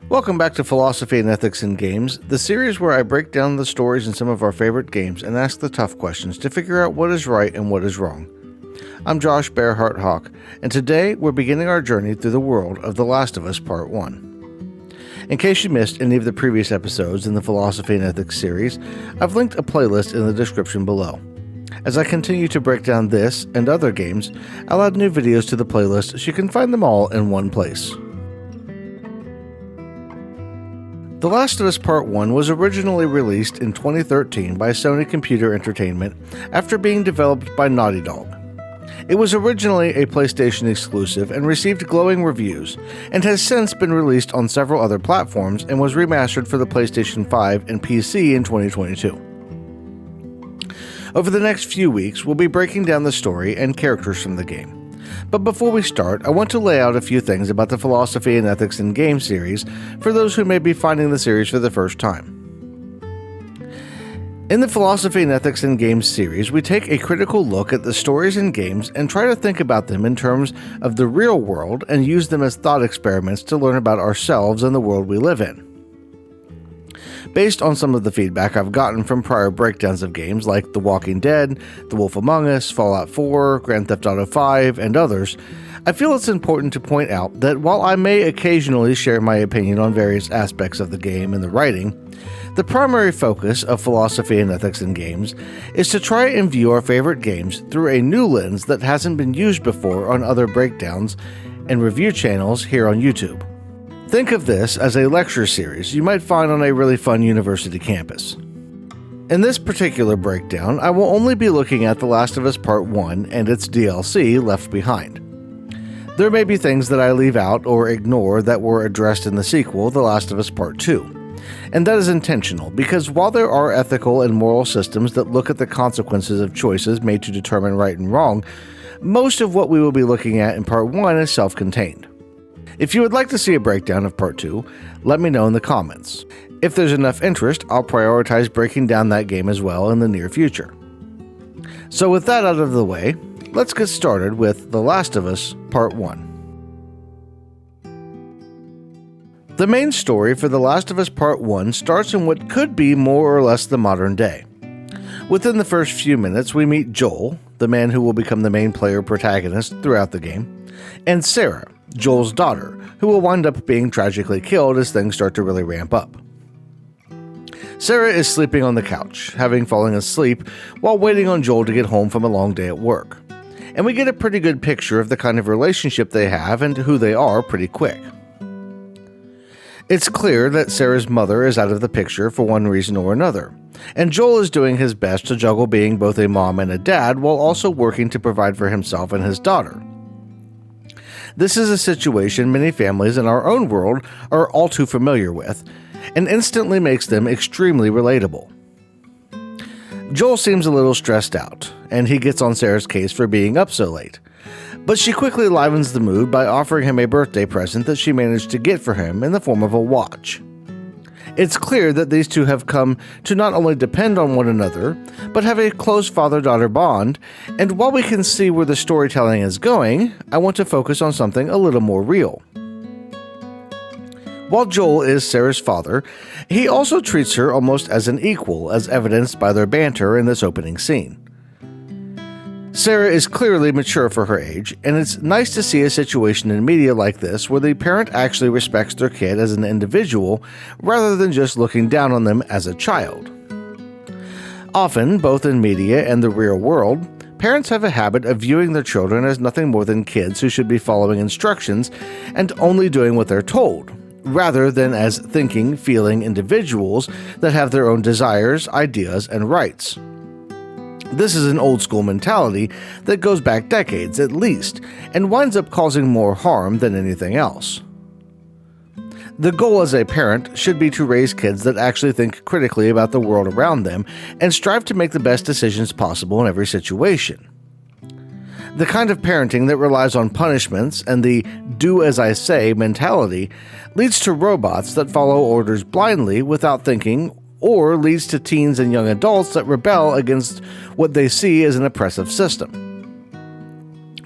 Welcome back to Philosophy and Ethics in Games, the series where I break down the stories in some of our favorite games and ask the tough questions to figure out what is right and what is wrong. I'm Josh Bearheart Hawk, and today we're beginning our journey through the world of The Last of Us Part 1. In case you missed any of the previous episodes in the Philosophy and Ethics series, I've linked a playlist in the description below. As I continue to break down this and other games, I'll add new videos to the playlist so you can find them all in one place. The Last of Us Part 1 was originally released in 2013 by Sony Computer Entertainment after being developed by Naughty Dog. It was originally a PlayStation exclusive and received glowing reviews, and has since been released on several other platforms and was remastered for the PlayStation 5 and PC in 2022. Over the next few weeks, we'll be breaking down the story and characters from the game. But before we start, I want to lay out a few things about the Philosophy and Ethics in Games series for those who may be finding the series for the first time. In the Philosophy and Ethics in Games series, we take a critical look at the stories in games and try to think about them in terms of the real world and use them as thought experiments to learn about ourselves and the world we live in. Based on some of the feedback I've gotten from prior breakdowns of games like The Walking Dead, The Wolf Among Us, Fallout 4, Grand Theft Auto 5, and others, I feel it's important to point out that while I may occasionally share my opinion on various aspects of the game and the writing, the primary focus of Philosophy and Ethics in Games is to try and view our favorite games through a new lens that hasn't been used before on other breakdowns and review channels here on YouTube. Think of this as a lecture series you might find on a really fun university campus. In this particular breakdown, I will only be looking at The Last of Us Part 1 and its DLC, Left Behind. There may be things that I leave out or ignore that were addressed in the sequel, The Last of Us Part 2. And that is intentional, because while there are ethical and moral systems that look at the consequences of choices made to determine right and wrong, most of what we will be looking at in Part 1 is self-contained. If you would like to see a breakdown of Part 2, let me know in the comments. If there's enough interest, I'll prioritize breaking down that game as well in the near future. So with that out of the way, let's get started with The Last of Us Part 1. The main story for The Last of Us Part 1 starts in what could be more or less the modern day. Within the first few minutes, we meet Joel, the man who will become the main player protagonist throughout the game, and Sarah, Joel's daughter, who will wind up being tragically killed as things start to really ramp up. Sarah is sleeping on the couch, having fallen asleep while waiting on Joel to get home from a long day at work. And we get a pretty good picture of the kind of relationship they have and who they are pretty quick. It's clear that Sarah's mother is out of the picture for one reason or another, and Joel is doing his best to juggle being both a mom and a dad while also working to provide for himself and his daughter. This is a situation many families in our own world are all too familiar with, and instantly makes them extremely relatable. Joel seems a little stressed out, and he gets on Sarah's case for being up so late. But she quickly livens the mood by offering him a birthday present that she managed to get for him in the form of a watch. It's clear that these two have come to not only depend on one another, but have a close father-daughter bond, and while we can see where the storytelling is going, I want to focus on something a little more real. While Joel is Sarah's father, he also treats her almost as an equal, as evidenced by their banter in this opening scene. Sarah is clearly mature for her age, and it's nice to see a situation in media like this where the parent actually respects their kid as an individual rather than just looking down on them as a child. Often, both in media and the real world, parents have a habit of viewing their children as nothing more than kids who should be following instructions and only doing what they're told, rather than as thinking, feeling individuals that have their own desires, ideas, and rights. This is an old-school mentality that goes back decades at least, and winds up causing more harm than anything else. The goal as a parent should be to raise kids that actually think critically about the world around them and strive to make the best decisions possible in every situation. The kind of parenting that relies on punishments and the do-as-I-say mentality leads to robots that follow orders blindly without thinking, or leads to teens and young adults that rebel against what they see as an oppressive system.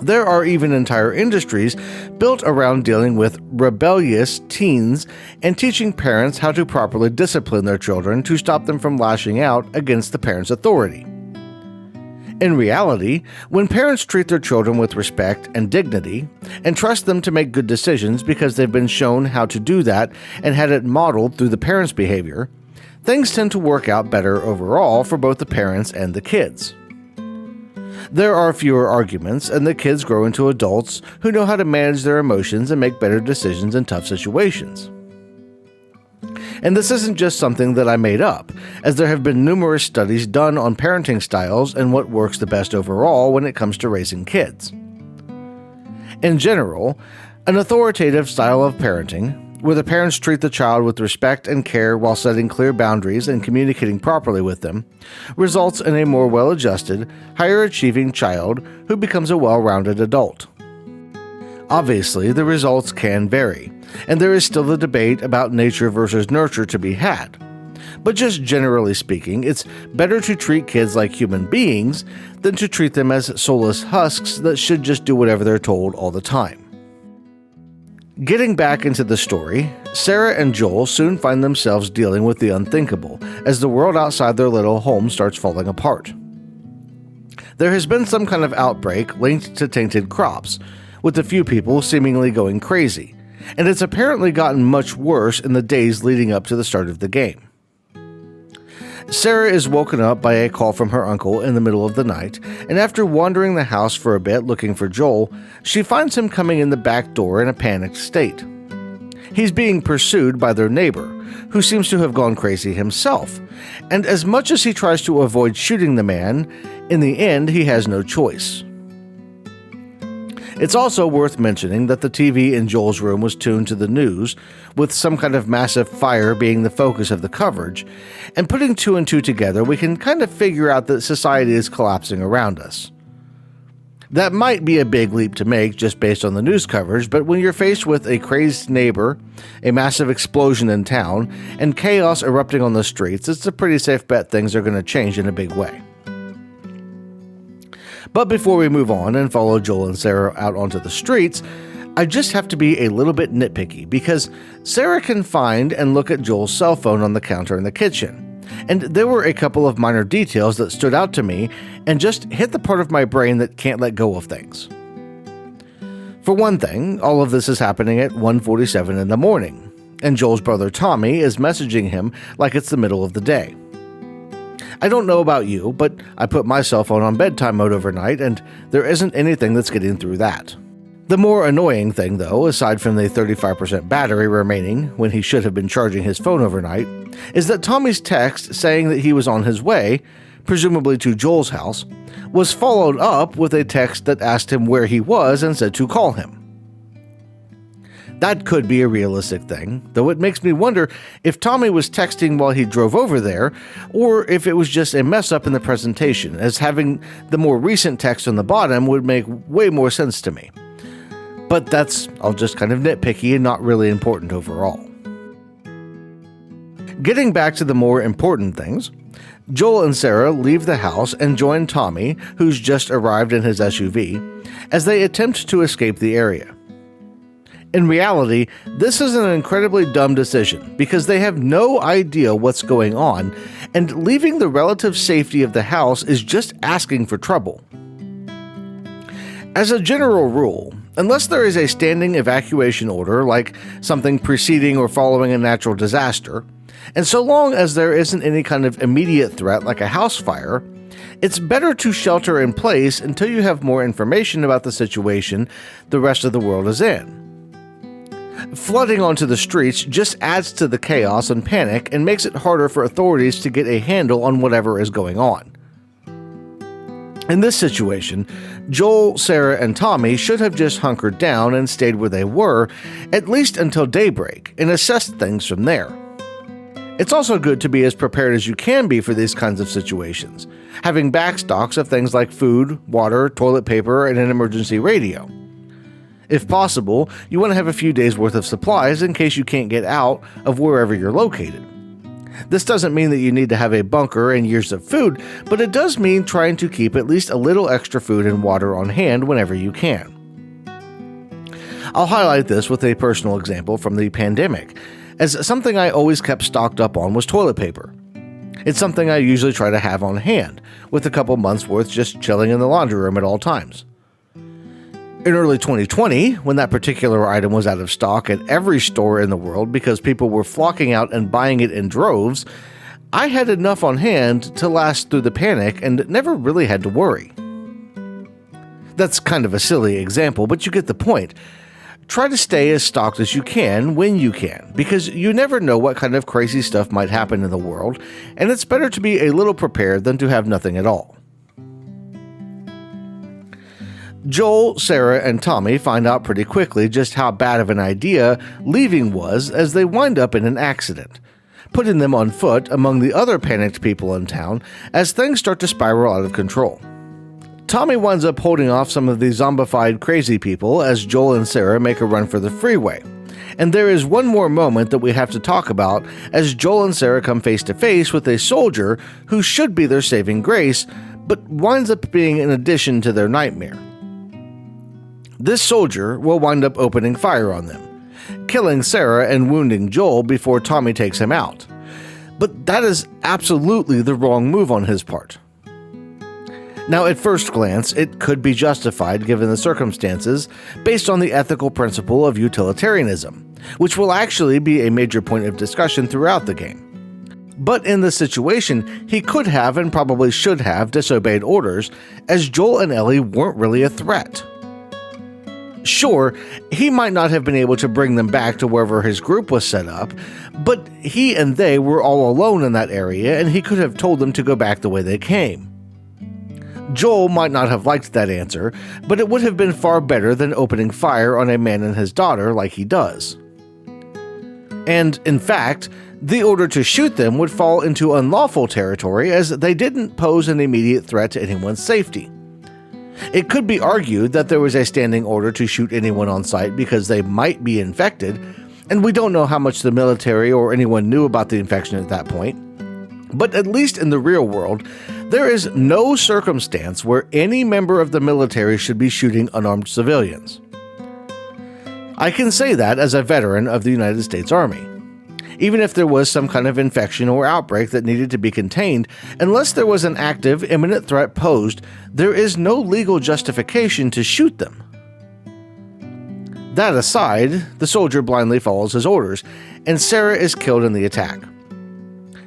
There are even entire industries built around dealing with rebellious teens and teaching parents how to properly discipline their children to stop them from lashing out against the parents' authority. In reality, when parents treat their children with respect and dignity and trust them to make good decisions because they've been shown how to do that and had it modeled through the parents' behavior, things tend to work out better overall for both the parents and the kids. There are fewer arguments, and the kids grow into adults who know how to manage their emotions and make better decisions in tough situations. And this isn't just something that I made up, as there have been numerous studies done on parenting styles and what works the best overall when it comes to raising kids. In general, an authoritative style of parenting, where the parents treat the child with respect and care while setting clear boundaries and communicating properly with them, results in a more well-adjusted, higher-achieving child who becomes a well-rounded adult. Obviously, the results can vary, and there is still the debate about nature versus nurture to be had. But just generally speaking, it's better to treat kids like human beings than to treat them as soulless husks that should just do whatever they're told all the time. Getting back into the story, Sarah and Joel soon find themselves dealing with the unthinkable as the world outside their little home starts falling apart. There has been some kind of outbreak linked to tainted crops, with a few people seemingly going crazy, and it's apparently gotten much worse in the days leading up to the start of the game. Sarah is woken up by a call from her uncle in the middle of the night, and after wandering the house for a bit looking for Joel, she finds him coming in the back door in a panicked state. He's being pursued by their neighbor, who seems to have gone crazy himself, and as much as he tries to avoid shooting the man, in the end he has no choice. It's also worth mentioning that the TV in Joel's room was tuned to the news, with some kind of massive fire being the focus of the coverage, and putting two and two together, we can kind of figure out that society is collapsing around us. That might be a big leap to make just based on the news coverage, but when you're faced with a crazed neighbor, a massive explosion in town, and chaos erupting on the streets, it's a pretty safe bet things are going to change in a big way. But before we move on and follow Joel and Sarah out onto the streets, I just have to be a little bit nitpicky because Sarah can find and look at Joel's cell phone on the counter in the kitchen, and there were a couple of minor details that stood out to me and just hit the part of my brain that can't let go of things. For one thing, all of this is happening at 1:47 in the morning, and Joel's brother Tommy is messaging him like it's the middle of the day. I don't know about you, but I put my cell phone on bedtime mode overnight, and there isn't anything that's getting through that. The more annoying thing, though, aside from the 35% battery remaining when he should have been charging his phone overnight, is that Tommy's text saying that he was on his way, presumably to Joel's house, was followed up with a text that asked him where he was and said to call him. That could be a realistic thing, though it makes me wonder if Tommy was texting while he drove over there, or if it was just a mess up in the presentation, as having the more recent text on the bottom would make way more sense to me. But that's all just kind of nitpicky and not really important overall. Getting back to the more important things, Joel and Sarah leave the house and join Tommy, who's just arrived in his SUV, as they attempt to escape the area. In reality, this is an incredibly dumb decision because they have no idea what's going on, and leaving the relative safety of the house is just asking for trouble. As a general rule, unless there is a standing evacuation order like something preceding or following a natural disaster, and so long as there isn't any kind of immediate threat like a house fire, it's better to shelter in place until you have more information about the situation the rest of the world is in. Flooding onto the streets just adds to the chaos and panic and makes it harder for authorities to get a handle on whatever is going on. In this situation, Joel, Sarah, and Tommy should have just hunkered down and stayed where they were, at least until daybreak, and assessed things from there. It's also good to be as prepared as you can be for these kinds of situations, having backstocks of things like food, water, toilet paper, and an emergency radio. If possible, you want to have a few days worth of supplies in case you can't get out of wherever you're located. This doesn't mean that you need to have a bunker and years of food, but it does mean trying to keep at least a little extra food and water on hand whenever you can. I'll highlight this with a personal example from the pandemic, as something I always kept stocked up on was toilet paper. It's something I usually try to have on hand, with a couple months worth just chilling in the laundry room at all times. In early 2020, when that particular item was out of stock at every store in the world because people were flocking out and buying it in droves, I had enough on hand to last through the panic and never really had to worry. That's kind of a silly example, but you get the point. Try to stay as stocked as you can when you can, because you never know what kind of crazy stuff might happen in the world, and it's better to be a little prepared than to have nothing at all. Joel, Sarah, and Tommy find out pretty quickly just how bad of an idea leaving was as they wind up in an accident, putting them on foot among the other panicked people in town as things start to spiral out of control. Tommy winds up holding off some of the zombified crazy people as Joel and Sarah make a run for the freeway. And there is one more moment that we have to talk about as Joel and Sarah come face to face with a soldier who should be their saving grace, but winds up being an addition to their nightmare. This soldier will wind up opening fire on them, killing Sarah and wounding Joel before Tommy takes him out. But that is absolutely the wrong move on his part. Now, at first glance, it could be justified given the circumstances based on the ethical principle of utilitarianism, which will actually be a major point of discussion throughout the game. But in this situation, he could have and probably should have disobeyed orders, as Joel and Ellie weren't really a threat. Sure, he might not have been able to bring them back to wherever his group was set up, but he and they were all alone in that area and he could have told them to go back the way they came. Joel might not have liked that answer, but it would have been far better than opening fire on a man and his daughter like he does. And, in fact, the order to shoot them would fall into unlawful territory as they didn't pose an immediate threat to anyone's safety. It could be argued that there was a standing order to shoot anyone on sight because they might be infected, and we don't know how much the military or anyone knew about the infection at that point. But at least in the real world, there is no circumstance where any member of the military should be shooting unarmed civilians. I can say that as a veteran of the United States Army. Even if there was some kind of infection or outbreak that needed to be contained, unless there was an active, imminent threat posed, there is no legal justification to shoot them. That aside, the soldier blindly follows his orders, and Sarah is killed in the attack.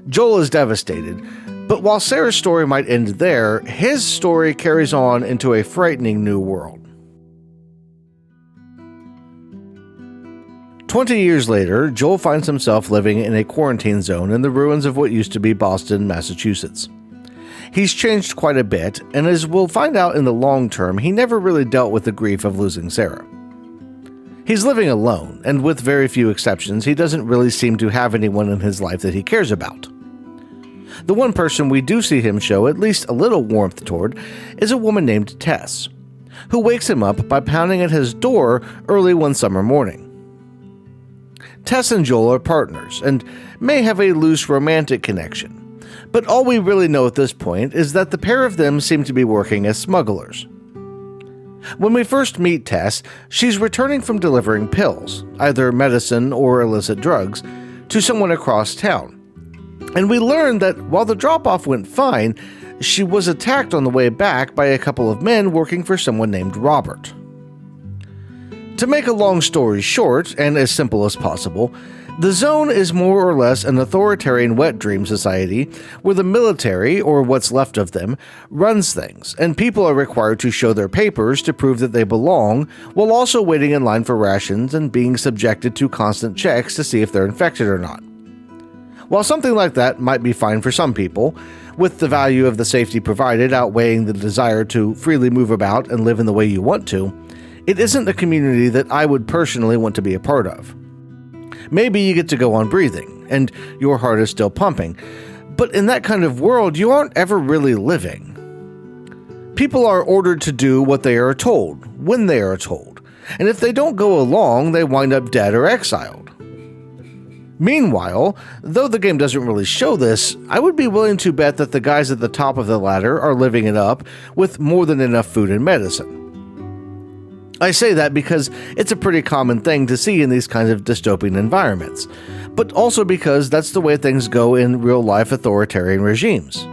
Joel is devastated, but while Sarah's story might end there, his story carries on into a frightening new world. 20 years later, Joel finds himself living in a quarantine zone in the ruins of what used to be Boston, Massachusetts. He's changed quite a bit, and as we'll find out in the long term, he never really dealt with the grief of losing Sarah. He's living alone, and with very few exceptions, he doesn't really seem to have anyone in his life that he cares about. The one person we do see him show at least a little warmth toward is a woman named Tess, who wakes him up by pounding at his door early one summer morning. Tess and Joel are partners, and may have a loose romantic connection, but all we really know at this point is that the pair of them seem to be working as smugglers. When we first meet Tess, she's returning from delivering pills, either medicine or illicit drugs, to someone across town. And we learn that while the drop-off went fine, she was attacked on the way back by a couple of men working for someone named Robert. To make a long story short, and as simple as possible, the Zone is more or less an authoritarian wet dream society where the military, or what's left of them, runs things, and people are required to show their papers to prove that they belong, while also waiting in line for rations and being subjected to constant checks to see if they're infected or not. While something like that might be fine for some people, with the value of the safety provided outweighing the desire to freely move about and live in the way you want to, it isn't a community that I would personally want to be a part of. Maybe you get to go on breathing, and your heart is still pumping, but in that kind of world, you aren't ever really living. People are ordered to do what they are told, when they are told, and if they don't go along, they wind up dead or exiled. Meanwhile, though the game doesn't really show this, I would be willing to bet that the guys at the top of the ladder are living it up with more than enough food and medicine. I say that because it's a pretty common thing to see in these kinds of dystopian environments, but also because that's the way things go in real-life authoritarian regimes.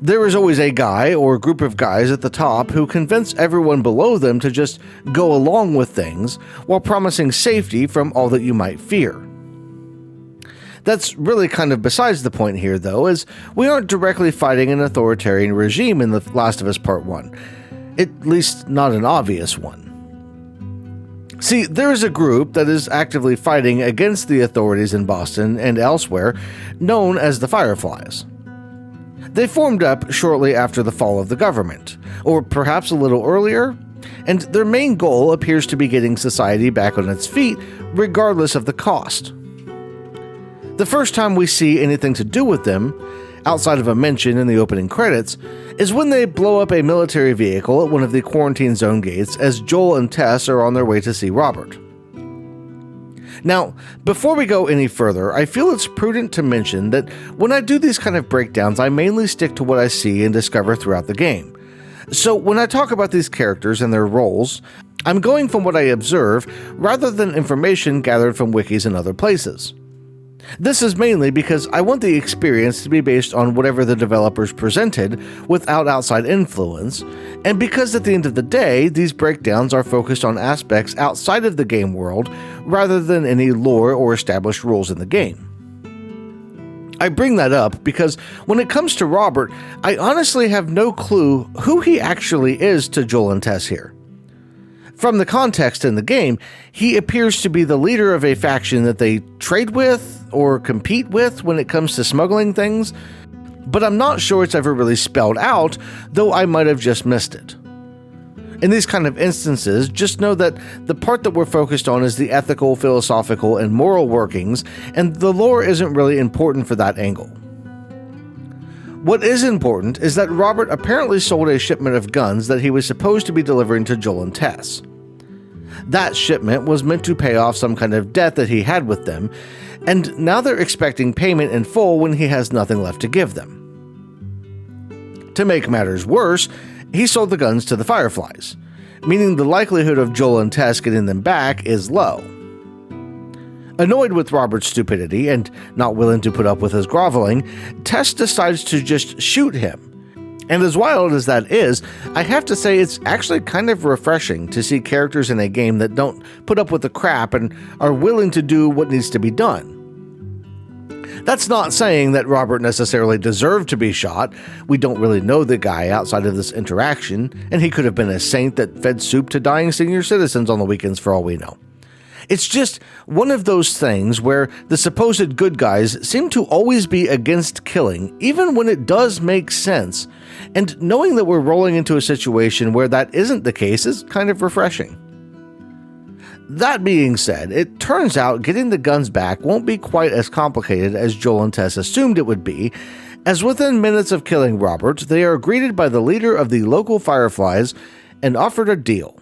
There is always a guy or group of guys at the top who convince everyone below them to just go along with things while promising safety from all that you might fear. That's really kind of besides the point here, though, as we aren't directly fighting an authoritarian regime in The Last of Us Part 1. At least not an obvious one. See, there is a group that is actively fighting against the authorities in Boston and elsewhere, known as the Fireflies. They formed up shortly after the fall of the government, or perhaps a little earlier, and their main goal appears to be getting society back on its feet, regardless of the cost. The first time we see anything to do with them, outside of a mention in the opening credits, is when they blow up a military vehicle at one of the quarantine zone gates as Joel and Tess are on their way to see Robert. Now, before we go any further, I feel it's prudent to mention that when I do these kind of breakdowns, I mainly stick to what I see and discover throughout the game. So when I talk about these characters and their roles, I'm going from what I observe rather than information gathered from wikis and other places. This is mainly because I want the experience to be based on whatever the developers presented without outside influence, and because at the end of the day, these breakdowns are focused on aspects outside of the game world rather than any lore or established rules in the game. I bring that up because when it comes to Robert, I honestly have no clue who he actually is to Joel and Tess here. From the context in the game, he appears to be the leader of a faction that they trade with or compete with when it comes to smuggling things, but I'm not sure it's ever really spelled out, though I might have just missed it. In these kind of instances, just know that the part that we're focused on is the ethical, philosophical, and moral workings, and the lore isn't really important for that angle. What is important is that Robert apparently sold a shipment of guns that he was supposed to be delivering to Joel and Tess. That shipment was meant to pay off some kind of debt that he had with them, and now they're expecting payment in full when he has nothing left to give them. To make matters worse, he sold the guns to the Fireflies, meaning the likelihood of Joel and Tess getting them back is low. Annoyed with Robert's stupidity and not willing to put up with his groveling, Tess decides to just shoot him. And as wild as that is, I have to say it's actually kind of refreshing to see characters in a game that don't put up with the crap and are willing to do what needs to be done. That's not saying that Robert necessarily deserved to be shot. We don't really know the guy outside of this interaction, and he could have been a saint that fed soup to dying senior citizens on the weekends for all we know. It's just one of those things where the supposed good guys seem to always be against killing, even when it does make sense, and knowing that we're rolling into a situation where that isn't the case is kind of refreshing. That being said, it turns out getting the guns back won't be quite as complicated as Joel and Tess assumed it would be, as within minutes of killing Robert, they are greeted by the leader of the local Fireflies and offered a deal.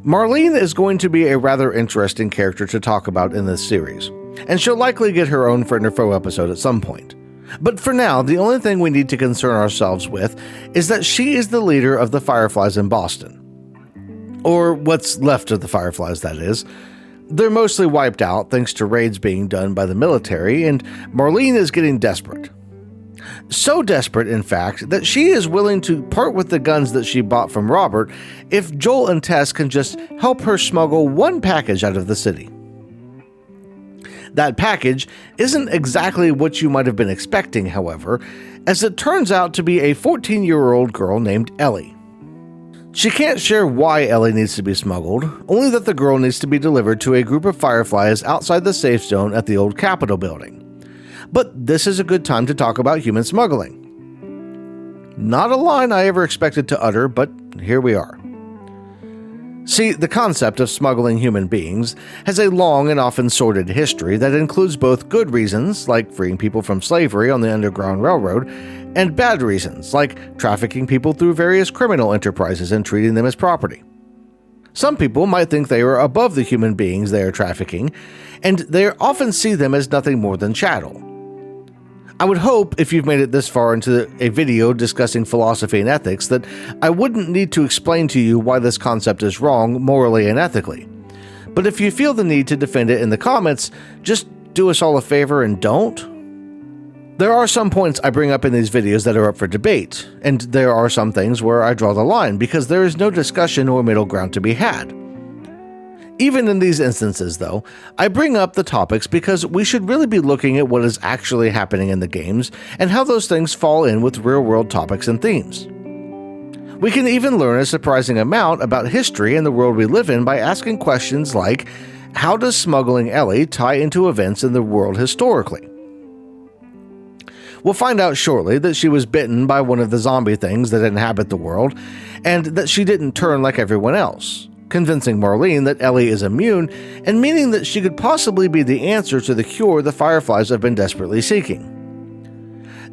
Marlene is going to be a rather interesting character to talk about in this series, and she'll likely get her own Friend or Foe episode at some point. But for now, the only thing we need to concern ourselves with is that she is the leader of the Fireflies in Boston. Or what's left of the Fireflies, that is. They're mostly wiped out thanks to raids being done by the military, and Marlene is getting desperate. So desperate, in fact, that she is willing to part with the guns that she bought from Robert if Joel and Tess can just help her smuggle one package out of the city. That package isn't exactly what you might have been expecting, however, as it turns out to be a 14-year-old girl named Ellie. She can't share why Ellie needs to be smuggled, only that the girl needs to be delivered to a group of Fireflies outside the safe zone at the old Capitol building. But this is a good time to talk about human smuggling. Not a line I ever expected to utter, but here we are. See, the concept of smuggling human beings has a long and often sordid history that includes both good reasons, like freeing people from slavery on the Underground Railroad, and bad reasons, like trafficking people through various criminal enterprises and treating them as property. Some people might think they are above the human beings they are trafficking, and they often see them as nothing more than chattel. I would hope, if you've made it this far into a video discussing philosophy and ethics, that I wouldn't need to explain to you why this concept is wrong morally and ethically. But if you feel the need to defend it in the comments, just do us all a favor and don't. There are some points I bring up in these videos that are up for debate, and there are some things where I draw the line because there is no discussion or middle ground to be had. Even in these instances, though, I bring up the topics because we should really be looking at what is actually happening in the games and how those things fall in with real-world topics and themes. We can even learn a surprising amount about history and the world we live in by asking questions like, how does smuggling Ellie tie into events in the world historically? We'll find out shortly that she was bitten by one of the zombie things that inhabit the world, and that she didn't turn like everyone else, convincing Marlene that Ellie is immune and meaning that she could possibly be the answer to the cure the Fireflies have been desperately seeking.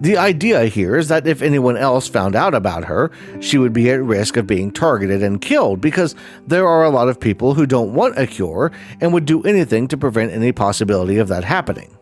The idea here is that if anyone else found out about her, she would be at risk of being targeted and killed because there are a lot of people who don't want a cure and would do anything to prevent any possibility of that happening.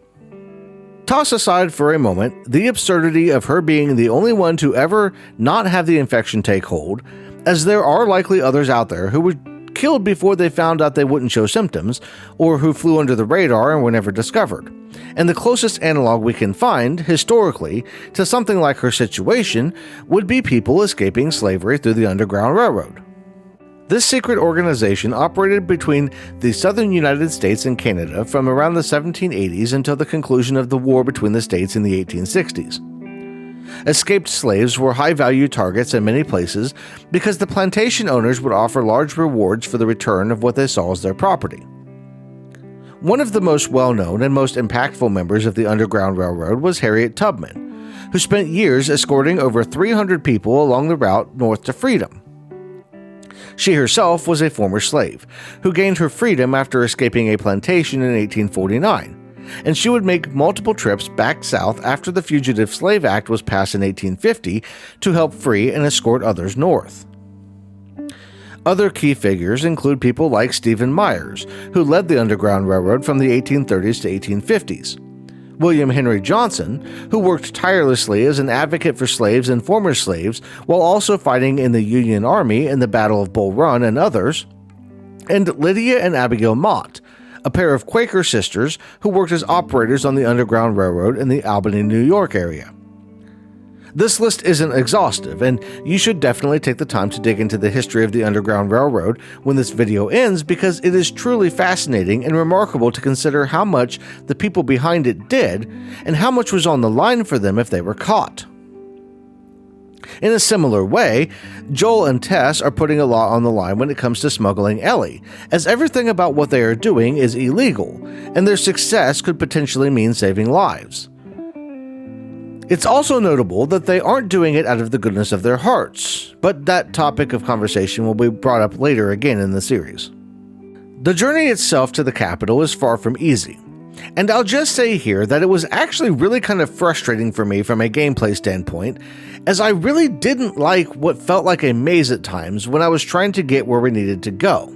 Toss aside for a moment the absurdity of her being the only one to ever not have the infection take hold, as there are likely others out there who would killed before they found out they wouldn't show symptoms, or who flew under the radar and were never discovered. And the closest analog we can find, historically, to something like her situation would be people escaping slavery through the Underground Railroad. This secret organization operated between the southern United States and Canada from around the 1780s until the conclusion of the war between the states in the 1860s. Escaped slaves were high-value targets in many places because the plantation owners would offer large rewards for the return of what they saw as their property. One of the most well-known and most impactful members of the Underground Railroad was Harriet Tubman, who spent years escorting over 300 people along the route north to freedom. She herself was a former slave, who gained her freedom after escaping a plantation in 1849. And she would make multiple trips back south after the Fugitive Slave Act was passed in 1850 to help free and escort others north. Other key figures include people like Stephen Myers, who led the Underground Railroad from the 1830s to 1850s, William Henry Johnson, who worked tirelessly as an advocate for slaves and former slaves while also fighting in the Union Army in the Battle of Bull Run and others, and Lydia and Abigail Mott, a pair of Quaker sisters who worked as operators on the Underground Railroad in the Albany, New York area. This list isn't exhaustive, and you should definitely take the time to dig into the history of the Underground Railroad when this video ends because it is truly fascinating and remarkable to consider how much the people behind it did and how much was on the line for them if they were caught. In a similar way, Joel and Tess are putting a lot on the line when it comes to smuggling Ellie, as everything about what they are doing is illegal, and their success could potentially mean saving lives. It's also notable that they aren't doing it out of the goodness of their hearts, but that topic of conversation will be brought up later again in the series. The journey itself to the capital is far from easy, and I'll just say here that it was actually really kind of frustrating for me from a gameplay standpoint, as I really didn't like what felt like a maze at times when I was trying to get where we needed to go.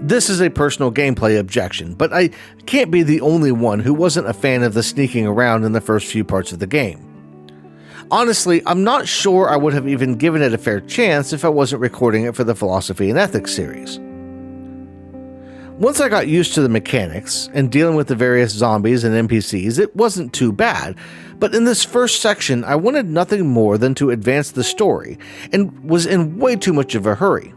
This is a personal gameplay objection, but I can't be the only one who wasn't a fan of the sneaking around in the first few parts of the game. Honestly, I'm not sure I would have even given it a fair chance if I wasn't recording it for the Philosophy and Ethics series. Once I got used to the mechanics and dealing with the various zombies and NPCs, it wasn't too bad, but in this first section I wanted nothing more than to advance the story and was in way too much of a hurry.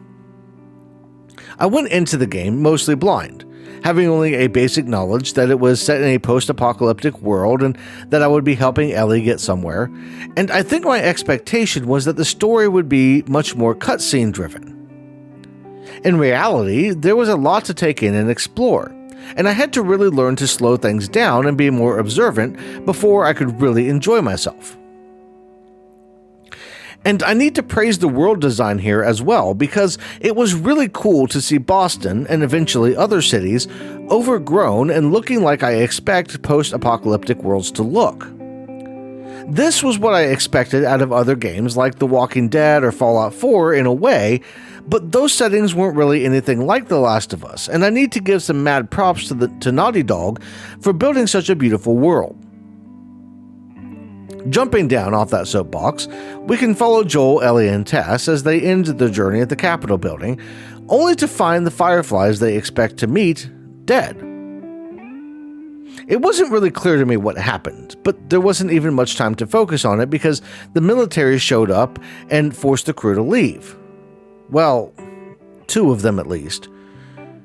I went into the game mostly blind, having only a basic knowledge that it was set in a post-apocalyptic world and that I would be helping Ellie get somewhere, and I think my expectation was that the story would be much more cutscene driven. In reality, there was a lot to take in and explore, and I had to really learn to slow things down and be more observant before I could really enjoy myself. And I need to praise the world design here as well, because it was really cool to see Boston, and eventually other cities, overgrown and looking like I expect post-apocalyptic worlds to look. This was what I expected out of other games like The Walking Dead or Fallout 4 in a way, But those settings weren't really anything like The Last of Us, and I need to give some mad props to Naughty Dog for building such a beautiful world. Jumping down off that soapbox, we can follow Joel, Ellie, and Tess as they end their journey at the Capitol building, only to find the Fireflies they expect to meet dead. It wasn't really clear to me what happened, but there wasn't even much time to focus on it because the military showed up and forced the crew to leave. Well, 2 of them at least.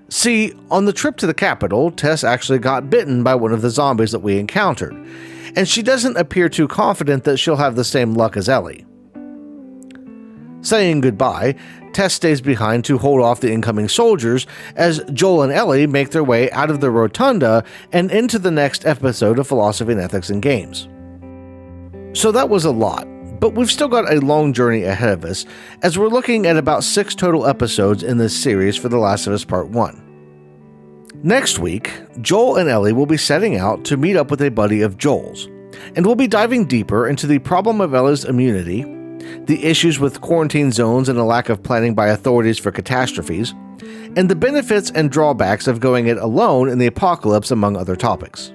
See, on the trip to the Capitol, Tess actually got bitten by one of the zombies that we encountered, and she doesn't appear too confident that she'll have the same luck as Ellie. Saying goodbye, Tess stays behind to hold off the incoming soldiers as Joel and Ellie make their way out of the rotunda and into the next episode of Philosophy and Ethics in Games. So that was a lot, but we've still got a long journey ahead of us as we're looking at about 6 total episodes in this series for The Last of Us Part 1. Next week, Joel and Ellie will be setting out to meet up with a buddy of Joel's, and we'll be diving deeper into the problem of Ellie's immunity, the issues with quarantine zones and a lack of planning by authorities for catastrophes, and the benefits and drawbacks of going it alone in the apocalypse, among other topics.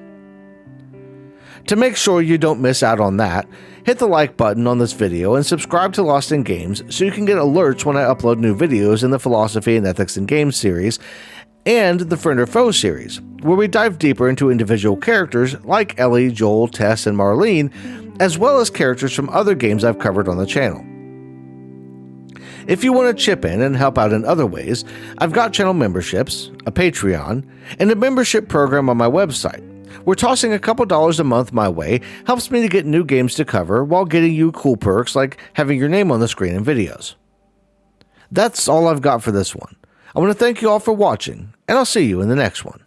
To make sure you don't miss out on that, hit the like button on this video and subscribe to Lost in Games so you can get alerts when I upload new videos in the Philosophy and Ethics in Games series and the Friend or Foe series, where we dive deeper into individual characters like Ellie, Joel, Tess, and Marlene, as well as characters from other games I've covered on the channel. If you want to chip in and help out in other ways, I've got channel memberships, a Patreon, and a membership program on my website, where tossing a couple dollars a month my way helps me to get new games to cover while getting you cool perks like having your name on the screen in videos. That's all I've got for this one. I want to thank you all for watching, and I'll see you in the next one.